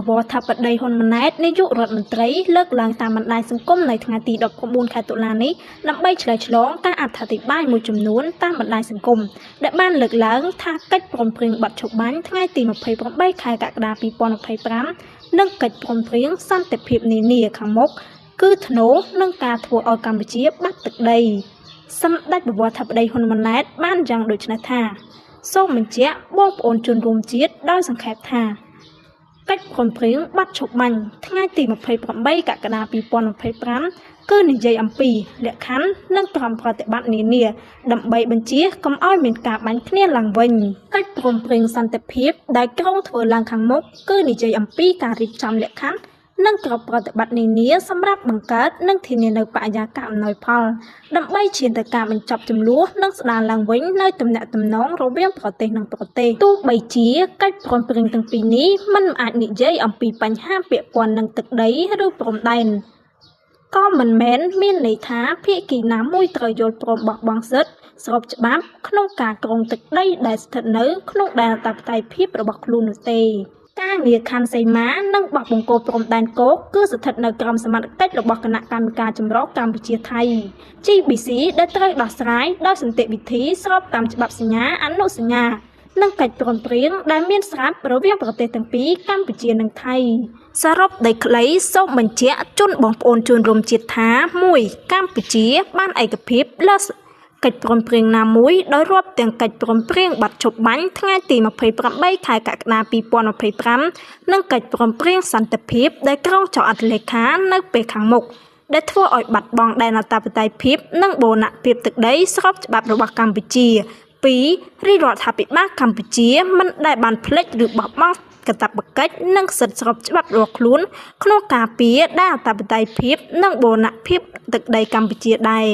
បវរថាបតីហ៊ុនម៉ាណែតនាយករដ្ឋមន្ត្រីលើកឡើងតាមបណ្ដាញសង្គមនៅថ្ងៃទី19ខែតុលានេះដើម្បីឆ្លើយឆ្លងការអត្ថាធិប្បាយមួយចំនួនតាមបណ្ដាញសង្គមដែលបានលើកឡើងថាកិច្ចព្រមព្រៀងបទឈប់បាញ់ថ្ងៃទី28ខែកក្កដា2025និងកិច្ចព្រមព្រៀងសន្តិភាពនានាខាងមុខគឺធ្នូនឹងការធ្វើឲ្យកម្ពុជាបាត់ទឹកដីសម្ដេចបវរថាបតីហ៊ុនម៉ាណែតបានយ៉ាងដូចនេះថាសូមបញ្ជាក់បងប្អូនជនរួមជាតិដោយសង្ខេបថាកិច្ចព្រមព្រៀងបាត់ឈប់បាញ់ថ្ងៃទី28កក្កដា2025គឺនិយាយអំពីលក្ខខណ្ឌនិងក្រមប្រតិបត្តិនានាដើម្បីបញ្ជាកុំឲ្យមានការបាញ់គ្នាឡើងវិញកិច្ចព្រមព្រៀងសន្តិភាពដែលក្រុងធ្វើឡើងខាងមុខគឺនិយាយអំពីការរៀបចំលក្ខខណ្ឌនិងក្រមប្រតិបត្តិនានាសម្រាប់បង្កើតនិងធានានូវបរិយាកាសអំណោយផលដើម្បីឈានទៅការបញ្ចប់ជម្លោះនិងស្ដារឡើងវិញនូវទំនាក់ទំនងរវាងប្រទេសនិងប្រទេសទោះបីជាកិច្ចព្រមព្រៀងទាំងពីរនេះមិនអាចនិយាយអំពីបញ្ហាពាក់ព័ន្ធនឹងទឹកដីឬព្រំដែនក៏មិនមែនមានន័យថាភាគីណាមួយត្រូវយល់ព្រមបោះបង់សិទ្ធិស្របច្បាប់ក្នុងការគ្រងទឹកដីដែលស្ថិតនៅក្នុងដែនអធិបតេយ្យភាពរបស់ខ្លួននោះទេការងារខណ្ឌសីមានិងបោះបង្គោលព្រំដែនគោកគឺស្ថិតនៅក្រោមសមត្ថកិច្ចរបស់គណៈកម្មការចម្រុះកម្ពុជាថៃ GBC ដែលត្រូវដោះស្រាយដោយសន្តិវិធីស្របតាមច្បាប់សញ្ញាអនុសញ្ញានិងកិច្ចព្រមព្រៀងដែលមានស្រាប់រវាងប្រទេសទាំងពីរកម្ពុជានិងថៃសរុបដីខ្លីសូមបញ្ជាក់ជូនបងប្អូនជនរួមជាតិថា 1. កម្ពុជាបានឯកភាពលើកិច្ចព្រមព្រៀងណាមួយដោយរាប់ទាំងកិច្ចព្រមព្រៀងបាត់ឈប់បាញ់ថ្ងៃទី28ខែកក្កដា2025និងកិច្ចព្រមព្រៀងសន្តិភាពដែលក្រុងចៅអធិលេខានៅពេលខាងមុខដែលធ្វើឲ្យបាត់បង់ដែនអធិបតេយ្យភាពនិងបូរណភាពទឹកដីស្របច្បាប់របស់កម្ពុជា 2. រាជរដ្ឋាភិបាលកម្ពុជាមិនដែលបានភ្លេចឬបោះបង់កាតព្វកិច្ចនិងសិទ្ធិស្របច្បាប់របស់ខ្លួនក្នុងការពារដែនអធិបតេយ្យភាពនិងបូរណភាពទឹកដីកម្ពុជាដែរ